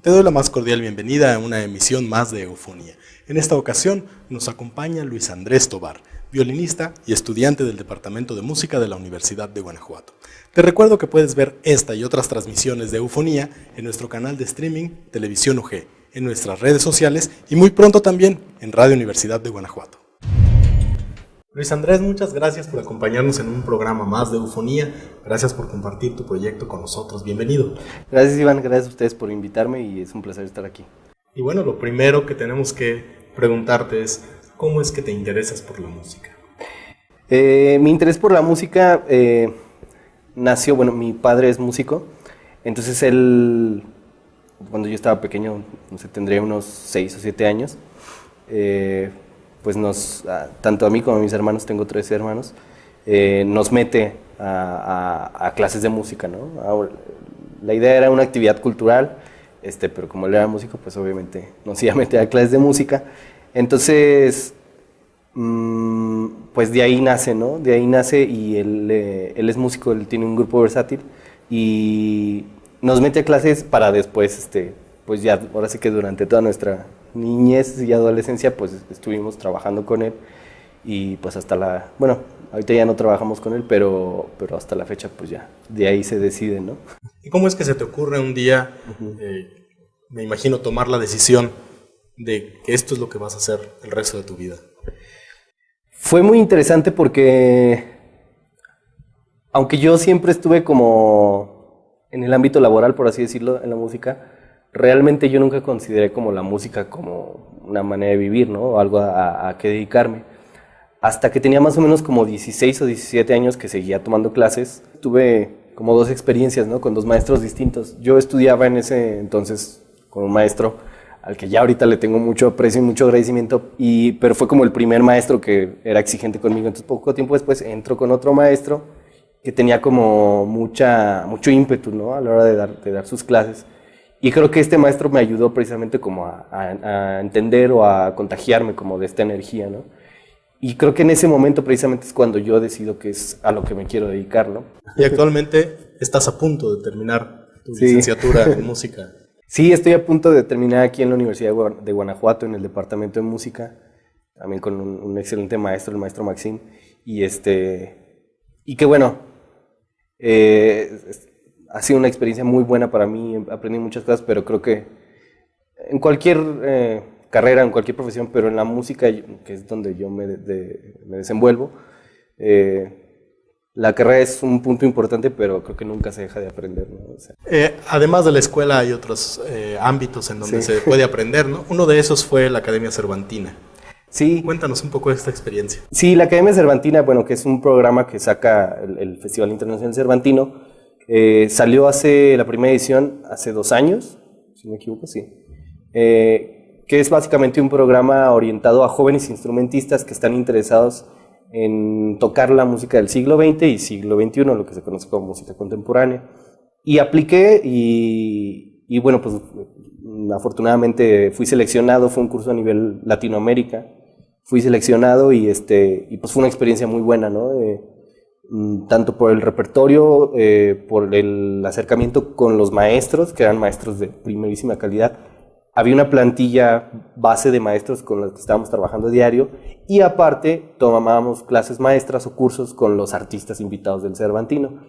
Te doy la más cordial bienvenida a una emisión más de Eufonía. En esta ocasión nos acompaña Luis Andrés Tobar, violinista y estudiante del Departamento de Música de la Universidad de Guanajuato. Te recuerdo que puedes ver esta y otras transmisiones de Eufonía en nuestro canal de streaming Televisión UG, en nuestras redes sociales y muy pronto también en Radio Universidad de Guanajuato. Luis Andrés, muchas gracias por acompañarnos en un programa más de Eufonía. Gracias por compartir tu proyecto con nosotros. Bienvenido. Gracias, Iván. Gracias a ustedes por invitarme y es un placer estar aquí. Y bueno, lo primero que tenemos que preguntarte es, ¿cómo es que te interesas por la música? Mi interés por la música nació, mi padre es músico, entonces él, cuando yo estaba pequeño, no sé, tendría unos 6 o 7 años, pues tanto a mí como a mis hermanos, tengo 13 hermanos, nos mete a clases de música, ¿no? La idea era una actividad cultural, pero como él era músico, pues obviamente nos iba a meter a clases de música. Entonces, pues de ahí nace, ¿no? De ahí nace y él es músico, él tiene un grupo versátil y nos mete a clases para después, pues ya, ahora sí que durante toda nuestra niñez y adolescencia, pues estuvimos trabajando con él y pues ahorita ya no trabajamos con él, pero hasta la fecha pues ya, de ahí se decide, ¿no? ¿Y cómo es que se te ocurre un día, me imagino, tomar la decisión de que esto es lo que vas a hacer el resto de tu vida? Fue muy interesante porque, aunque yo siempre estuve como en el ámbito laboral, por así decirlo, en la música, realmente yo nunca consideré como la música como una manera de vivir, ¿no? O algo a qué dedicarme. Hasta que tenía más o menos como 16 o 17 años que seguía tomando clases, tuve como 2 experiencias, ¿no? Con 2 maestros distintos. Yo estudiaba en ese entonces con un maestro al que ya ahorita le tengo mucho aprecio y mucho agradecimiento, pero fue como el primer maestro que era exigente conmigo. Entonces poco tiempo después entro con otro maestro que tenía como mucho ímpetu, ¿no? A la hora de dar sus clases. Y creo que este maestro me ayudó precisamente como a entender o a contagiarme como de esta energía, ¿no? Y creo que en ese momento precisamente es cuando yo decido que es a lo que me quiero dedicar, ¿no? Y actualmente estás a punto de terminar tu licenciatura en música. Sí, estoy a punto de terminar aquí en la Universidad de Guanajuato, en el Departamento de Música, también con un excelente maestro, el maestro Maxim, y que bueno, ha sido una experiencia muy buena para mí, aprendí muchas cosas, pero creo que en cualquier carrera, en cualquier profesión, pero en la música, que es donde yo me desenvuelvo, la carrera es un punto importante, pero creo que nunca se deja de aprender, ¿no? Además de la escuela hay otros ámbitos en donde se puede aprender, ¿no? Uno de esos fue la Academia Cervantina. Sí. Cuéntanos un poco de esta experiencia. Sí, la Academia Cervantina, que es un programa que saca el Festival Internacional Cervantino, salió la primera edición hace 2 años, si no me equivoco, sí. Que es básicamente un programa orientado a jóvenes instrumentistas que están interesados en tocar la música del siglo XX y siglo XXI, lo que se conoce como música contemporánea. Y apliqué y bueno, pues afortunadamente fui seleccionado, fue un curso a nivel Latinoamérica, fui seleccionado y pues fue una experiencia muy buena, ¿no? Tanto por el repertorio, por el acercamiento con los maestros, que eran maestros de primerísima calidad. Había una plantilla base de maestros con los que estábamos trabajando diario y aparte tomábamos clases maestras o cursos con los artistas invitados del Cervantino.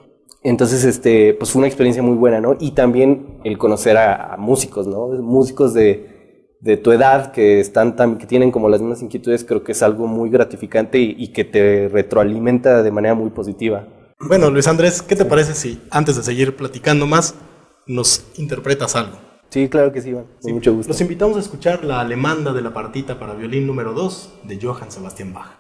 Entonces, pues fue una experiencia muy buena, ¿no? Y también el conocer a músicos, ¿no? Músicos de tu edad que tienen como las mismas inquietudes, creo que es algo muy gratificante y que te retroalimenta de manera muy positiva. Bueno, Luis Andrés, ¿qué te parece si antes de seguir platicando más nos interpretas algo? Sí, claro que sí, Iván. Con mucho gusto. Los invitamos a escuchar la alemanda de la partita para violín número 2 de Johann Sebastian Bach.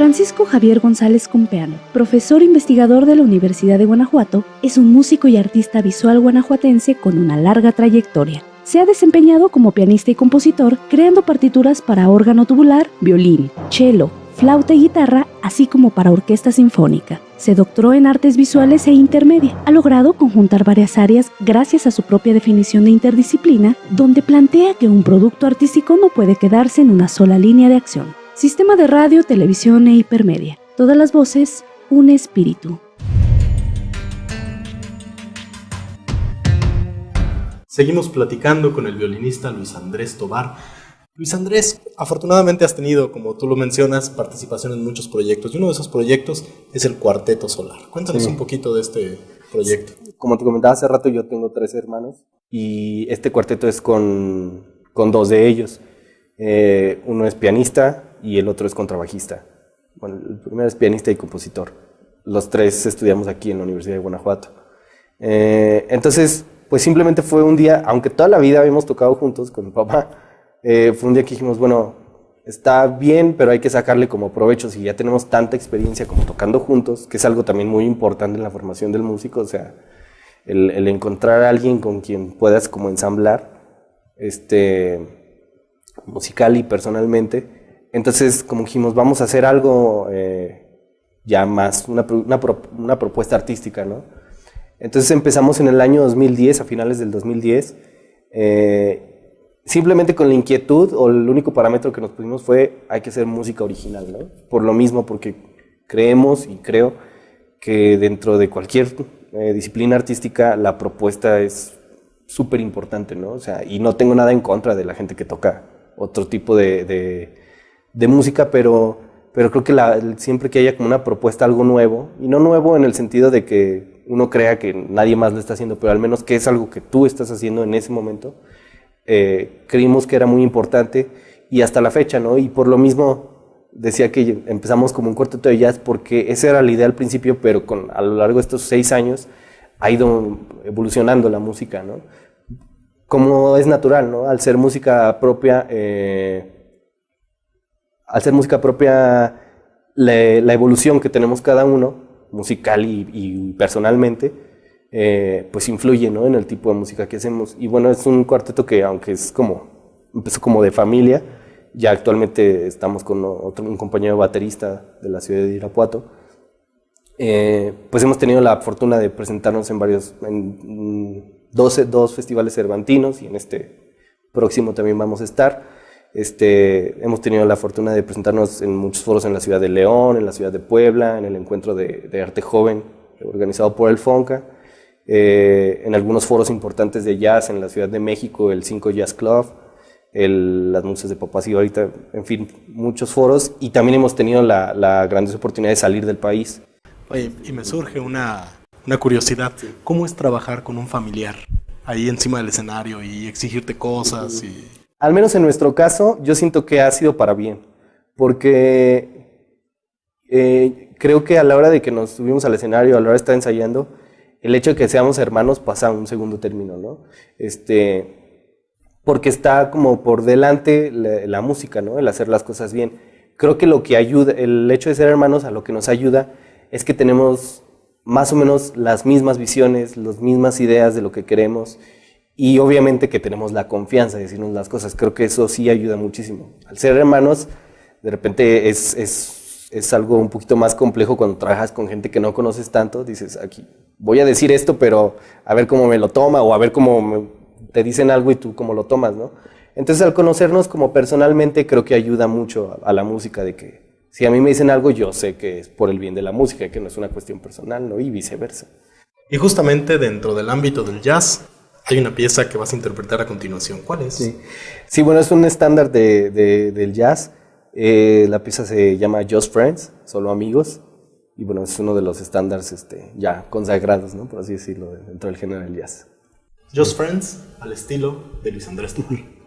Francisco Javier González Compeano, profesor investigador de la Universidad de Guanajuato, es un músico y artista visual guanajuatense con una larga trayectoria. Se ha desempeñado como pianista y compositor, creando partituras para órgano tubular, violín, cello, flauta y guitarra, así como para orquesta sinfónica. Se doctoró en artes visuales e intermedia. Ha logrado conjuntar varias áreas gracias a su propia definición de interdisciplina, donde plantea que un producto artístico no puede quedarse en una sola línea de acción. Sistema de radio, televisión e hipermedia. Todas las voces, un espíritu. Seguimos platicando con el violinista Luis Andrés Tobar. Luis Andrés, afortunadamente has tenido, como tú lo mencionas, participación en muchos proyectos, y uno de esos proyectos es el Cuarteto Solar. Cuéntanos un poquito de este proyecto. Como te comentaba hace rato, yo tengo 3 hermanos, y este cuarteto es con 2 de ellos. Uno es pianista y el otro es contrabajista. Bueno, el primero es pianista y compositor. Los 3 estudiamos aquí en la Universidad de Guanajuato. Entonces, pues simplemente fue un día, aunque toda la vida habíamos tocado juntos con mi papá, fue un día que dijimos, bueno, está bien, pero hay que sacarle como provecho si ya tenemos tanta experiencia como tocando juntos, que es algo también muy importante en la formación del músico, o sea, el encontrar a alguien con quien puedas como ensamblar, musical y personalmente. Entonces, como dijimos, vamos a hacer algo ya más, una propuesta artística, ¿no? Entonces empezamos en el año 2010, a finales del 2010, simplemente con la inquietud, o el único parámetro que nos pusimos fue, hay que hacer música original, ¿no? Por lo mismo, porque creemos y creo que dentro de cualquier disciplina artística, la propuesta es súper importante, ¿no? O sea, y no tengo nada en contra de la gente que toca otro tipo de música, pero creo que siempre que haya como una propuesta, algo nuevo, y no nuevo en el sentido de que uno crea que nadie más lo está haciendo, pero al menos que es algo que tú estás haciendo en ese momento, creímos que era muy importante, y hasta la fecha, ¿no? Y por lo mismo decía que empezamos como un cuarteto de jazz, porque esa era la idea al principio, pero a lo largo de estos 6 años ha ido evolucionando la música, ¿no? Como es natural, ¿no? Al ser música propia, la evolución que tenemos cada uno, musical y personalmente, pues influye, ¿no? En el tipo de música que hacemos. Y bueno, es un cuarteto que, aunque empezó como de familia, ya actualmente estamos con un compañero baterista de la ciudad de Irapuato. Pues hemos tenido la fortuna de presentarnos en 2 festivales cervantinos, y en este próximo también vamos a estar. Hemos tenido la fortuna de presentarnos en muchos foros en la ciudad de León, en la ciudad de Puebla, en el encuentro de arte joven organizado por el FONCA, en algunos foros importantes de jazz en la Ciudad de México, el 5 Jazz Club, las Musas de Papás y ahorita, en fin, muchos foros, y también hemos tenido la grandiosa oportunidad de salir del país. Oye, y me surge una curiosidad, ¿cómo es trabajar con un familiar ahí encima del escenario y exigirte cosas? Al menos en nuestro caso, yo siento que ha sido para bien, porque creo que a la hora de que nos subimos al escenario, a la hora de estar ensayando, el hecho de que seamos hermanos pasa a un segundo término, ¿no? Porque está como por delante la música, ¿no? El hacer las cosas bien. Creo que lo que ayuda, el hecho de ser hermanos, a lo que nos ayuda es que tenemos más o menos las mismas visiones, las mismas ideas de lo que queremos, y obviamente que tenemos la confianza de decirnos las cosas. Creo que eso sí ayuda muchísimo. Al ser hermanos, de repente es algo un poquito más complejo cuando trabajas con gente que no conoces tanto. Dices, aquí voy a decir esto, pero a ver cómo me lo toma, o a ver cómo te dicen algo y tú cómo lo tomas, ¿no? Entonces, al conocernos como personalmente, creo que ayuda mucho a la música, de que si a mí me dicen algo, yo sé que es por el bien de la música, que no es una cuestión personal, ¿no? Y viceversa. Y justamente dentro del ámbito del jazz, hay una pieza que vas a interpretar a continuación. ¿Cuál es? Sí, bueno, es un estándar del jazz. La pieza se llama Just Friends, solo amigos. Y bueno, es uno de los estándares ya consagrados, ¿no? Por así decirlo, dentro del género del jazz. Just Friends, al estilo de Luis Andrés Tobar.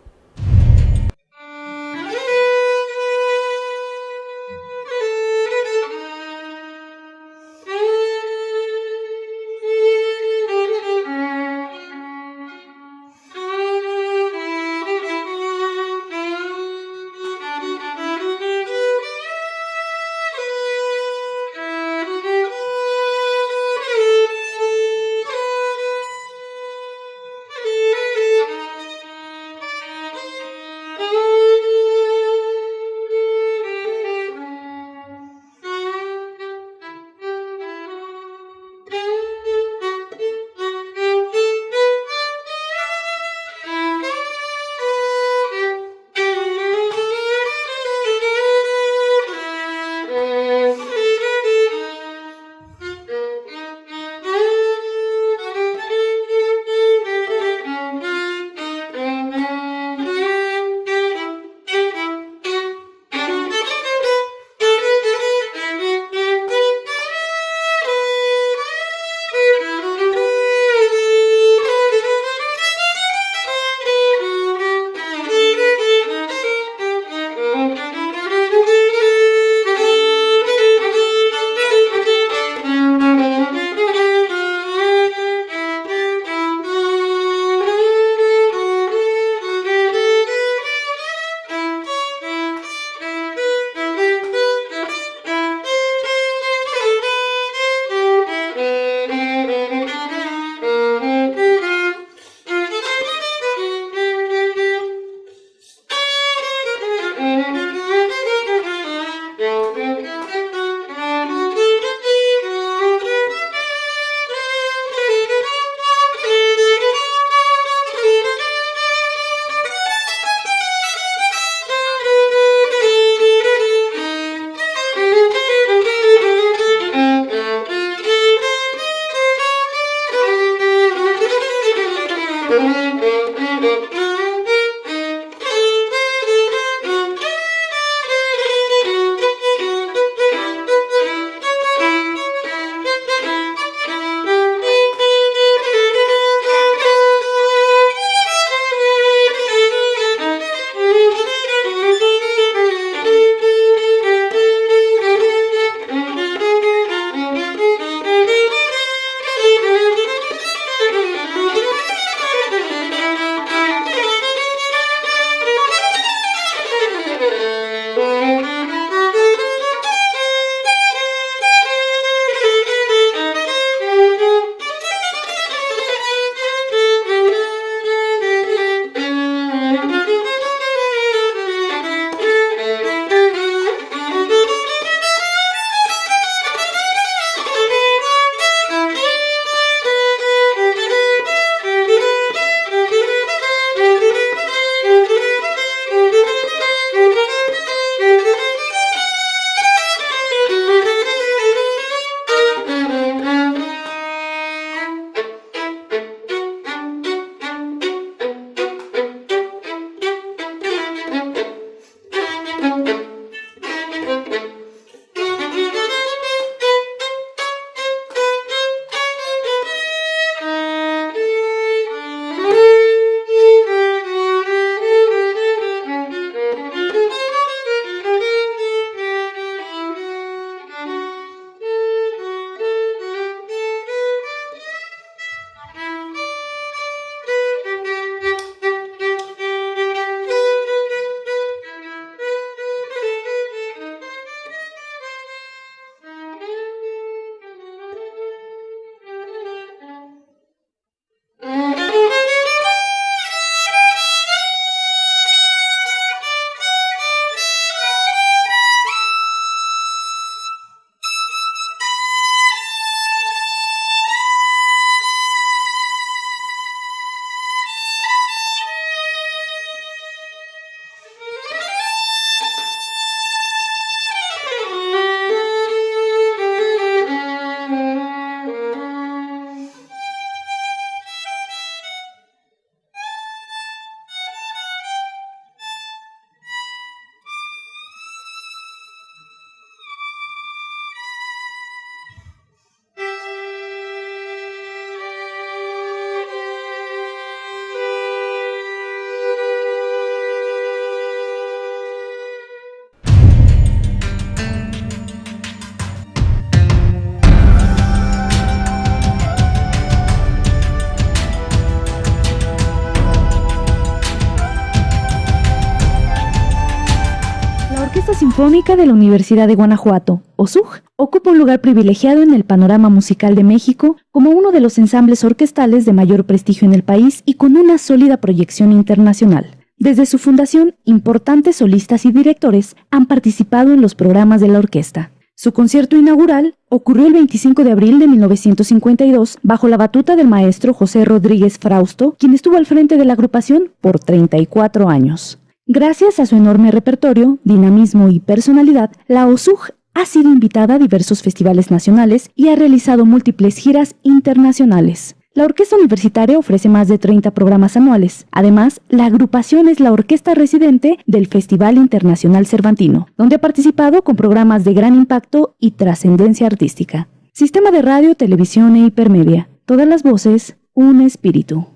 Orquesta Sinfónica de la Universidad de Guanajuato, OSUG, ocupa un lugar privilegiado en el panorama musical de México como uno de los ensambles orquestales de mayor prestigio en el país y con una sólida proyección internacional. Desde su fundación, importantes solistas y directores han participado en los programas de la orquesta. Su concierto inaugural ocurrió el 25 de abril de 1952 bajo la batuta del maestro José Rodríguez Frausto, quien estuvo al frente de la agrupación por 34 años. Gracias a su enorme repertorio, dinamismo y personalidad, la OSUG ha sido invitada a diversos festivales nacionales y ha realizado múltiples giras internacionales. La orquesta universitaria ofrece más de 30 programas anuales. Además, la agrupación es la orquesta residente del Festival Internacional Cervantino, donde ha participado con programas de gran impacto y trascendencia artística. Sistema de radio, televisión e hipermedia. Todas las voces, un espíritu.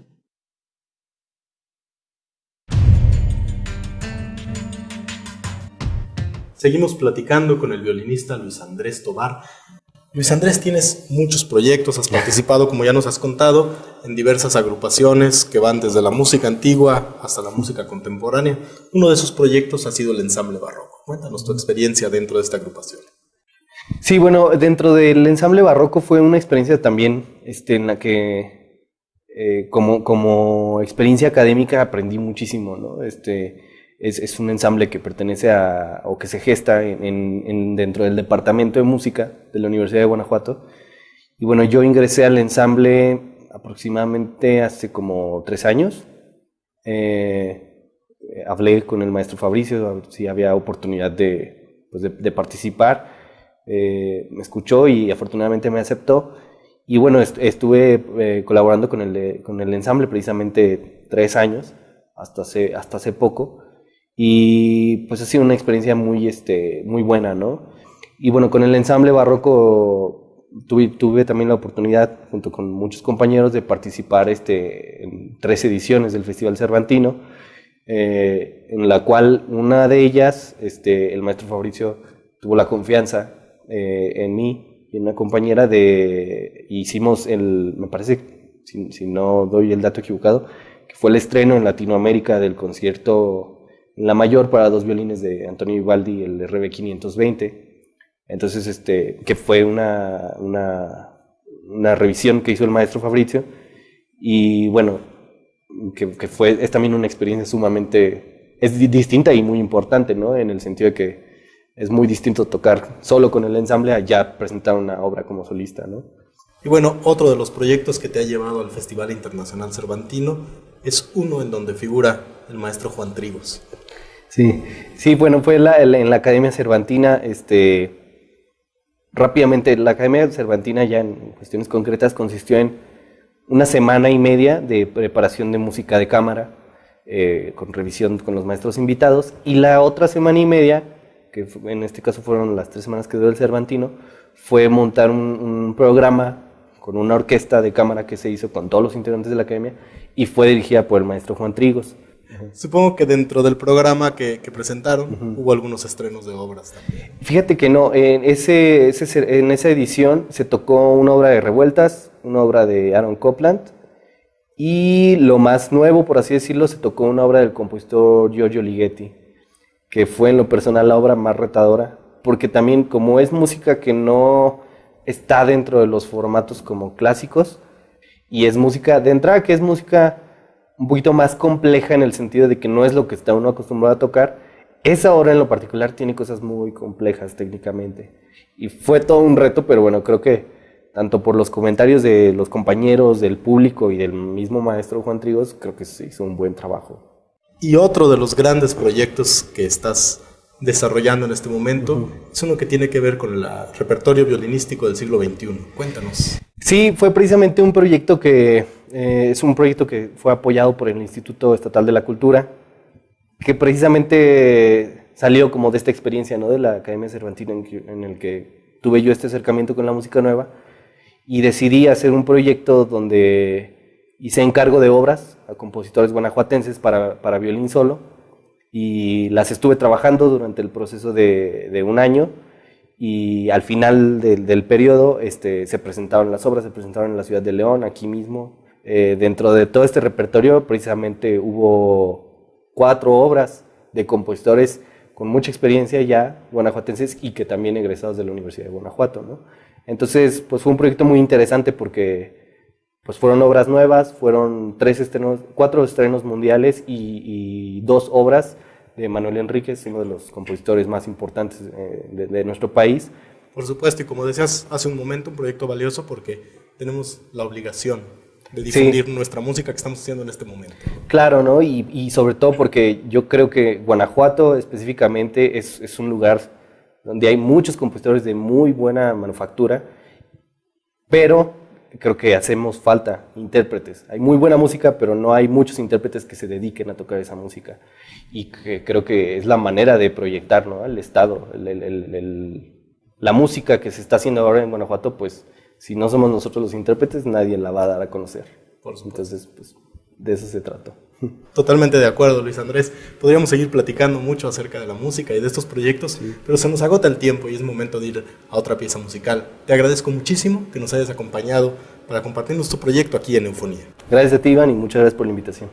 Seguimos platicando con el violinista Luis Andrés Tobar. Luis Andrés, tienes muchos proyectos, has participado, como ya nos has contado, en diversas agrupaciones que van desde la música antigua hasta la música contemporánea. Uno de esos proyectos ha sido el Ensamble Barroco. Cuéntanos tu experiencia dentro de esta agrupación. Sí, bueno, dentro del Ensamble Barroco fue una experiencia también en la que como experiencia académica aprendí muchísimo, ¿no? Es un ensamble que pertenece o que se gesta dentro del Departamento de Música de la Universidad de Guanajuato. Y bueno, yo ingresé al ensamble aproximadamente hace como 3 años. Hablé con el maestro Fabricio, a ver si había oportunidad de participar. Me escuchó y afortunadamente me aceptó. Y bueno, estuve colaborando con el ensamble precisamente 3 años, hasta hace poco. Y pues ha sido una experiencia muy buena, ¿no? Y bueno, con el Ensamble Barroco tuve también la oportunidad, junto con muchos compañeros, de participar en 3 ediciones del Festival Cervantino, en la cual una de ellas, el maestro Fabricio tuvo la confianza en mí y en una compañera hicimos me parece, si no doy el dato equivocado, que fue el estreno en Latinoamérica del concierto La Mayor para 2 violines de Antonio Vivaldi, el RB 520. Entonces, que fue una revisión que hizo el maestro Fabrizio. Y bueno, es también una experiencia sumamente distinta y muy importante, ¿no? En el sentido de que es muy distinto tocar solo con el ensamble a ya presentar una obra como solista, ¿no? Y bueno, otro de los proyectos que te ha llevado al Festival Internacional Cervantino es uno en donde figura el maestro Juan Trigos. Sí, bueno, fue en la Academia Cervantina. Rápidamente, la Academia Cervantina, ya en cuestiones concretas, consistió en una semana y media de preparación de música de cámara, con revisión con los maestros invitados, y la otra semana y media, que en este caso fueron las 3 semanas que duró el Cervantino, fue montar un programa con una orquesta de cámara que se hizo con todos los integrantes de la Academia, y fue dirigida por el maestro Juan Trigos. Supongo que dentro del programa que presentaron hubo algunos estrenos de obras también. Fíjate que no, en esa edición se tocó una obra de Revueltas, una obra de Aaron Copland, y lo más nuevo, por así decirlo, se tocó una obra del compositor Giorgio Ligeti, que fue en lo personal la obra más retadora, porque también como es música que no está dentro de los formatos como clásicos, y es música, de entrada que es música un poquito más compleja en el sentido de que no es lo que está uno acostumbrado a tocar. Esa obra en lo particular tiene cosas muy complejas técnicamente y fue todo un reto, pero bueno, creo que tanto por los comentarios de los compañeros, del público y del mismo maestro Juan Trigos, creo que se hizo un buen trabajo. Y otro de los grandes proyectos que estás desarrollando en este momento es uno que tiene que ver con el repertorio violinístico del siglo XXI. Cuéntanos. Sí, fue precisamente un proyecto es un proyecto que fue apoyado por el Instituto Estatal de la Cultura, que precisamente salió como de esta experiencia, ¿no? De la Academia Cervantina, en el que tuve yo este acercamiento con la música nueva, y decidí hacer un proyecto donde hice encargo de obras a compositores guanajuatenses para violín solo, y las estuve trabajando durante el proceso de 1 año, y al final del periodo se presentaron las obras, se presentaron en la ciudad de León, aquí mismo. Dentro de todo este repertorio precisamente hubo 4 obras de compositores con mucha experiencia ya, guanajuatenses, y que también egresados de la Universidad de Guanajuato, ¿no? Entonces, pues fue un proyecto muy interesante porque pues fueron obras nuevas, fueron 4 estrenos mundiales y 2 obras de Manuel Enríquez, uno de los compositores más importantes de nuestro país. Por supuesto, y como decías hace un momento, un proyecto valioso porque tenemos la obligación de difundir nuestra música que estamos haciendo en este momento. Claro, ¿no? Y sobre todo porque yo creo que Guanajuato específicamente es un lugar donde hay muchos compositores de muy buena manufactura, pero creo que hacemos falta intérpretes. Hay muy buena música, pero no hay muchos intérpretes que se dediquen a tocar esa música. Y que creo que es la manera de proyectar, ¿no?, el Estado, la música que se está haciendo ahora en Guanajuato, pues si no somos nosotros los intérpretes, nadie la va a dar a conocer. Entonces, pues de eso se trató. Totalmente de acuerdo, Luis Andrés. Podríamos seguir platicando mucho acerca de la música y de estos proyectos, pero se nos agota el tiempo y es momento de ir a otra pieza musical. Te agradezco muchísimo que nos hayas acompañado para compartirnos tu proyecto aquí en Eufonía. Gracias a ti, Iván, y muchas gracias por la invitación.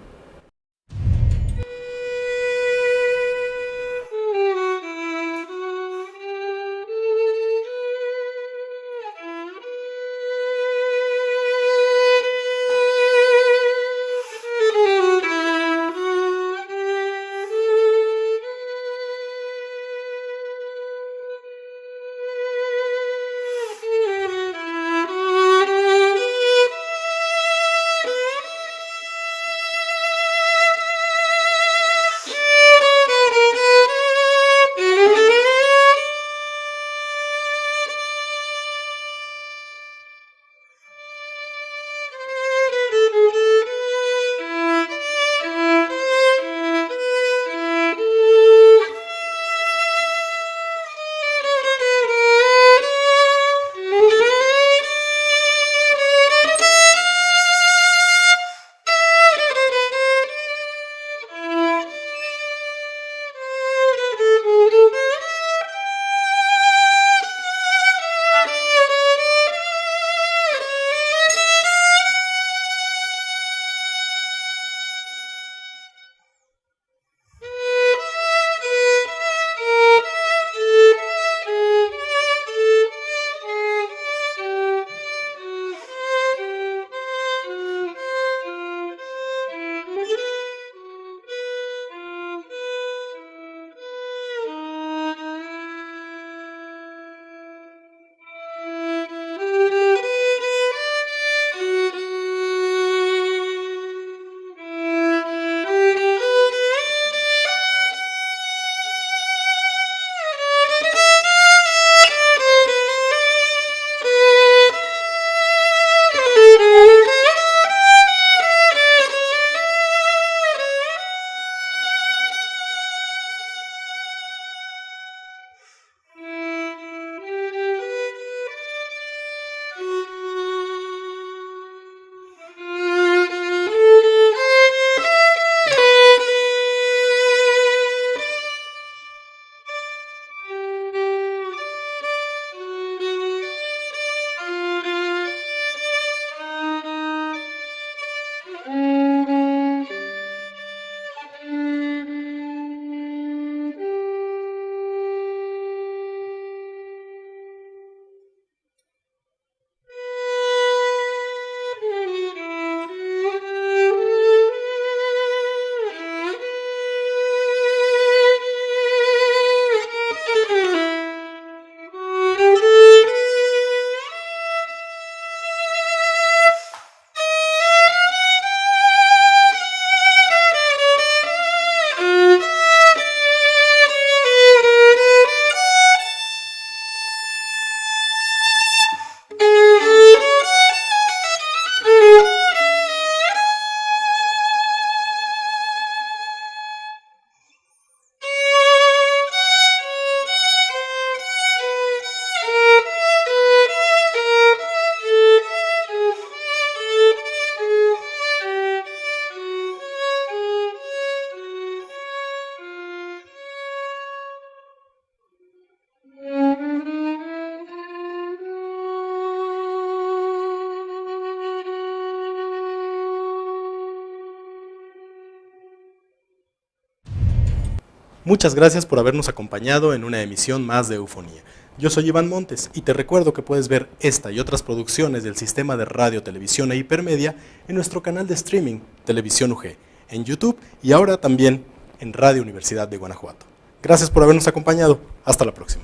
Muchas gracias por habernos acompañado en una emisión más de Eufonía. Yo soy Iván Montes y te recuerdo que puedes ver esta y otras producciones del Sistema de Radio, Televisión e Hipermedia en nuestro canal de streaming Televisión UG, en YouTube y ahora también en Radio Universidad de Guanajuato. Gracias por habernos acompañado. Hasta la próxima.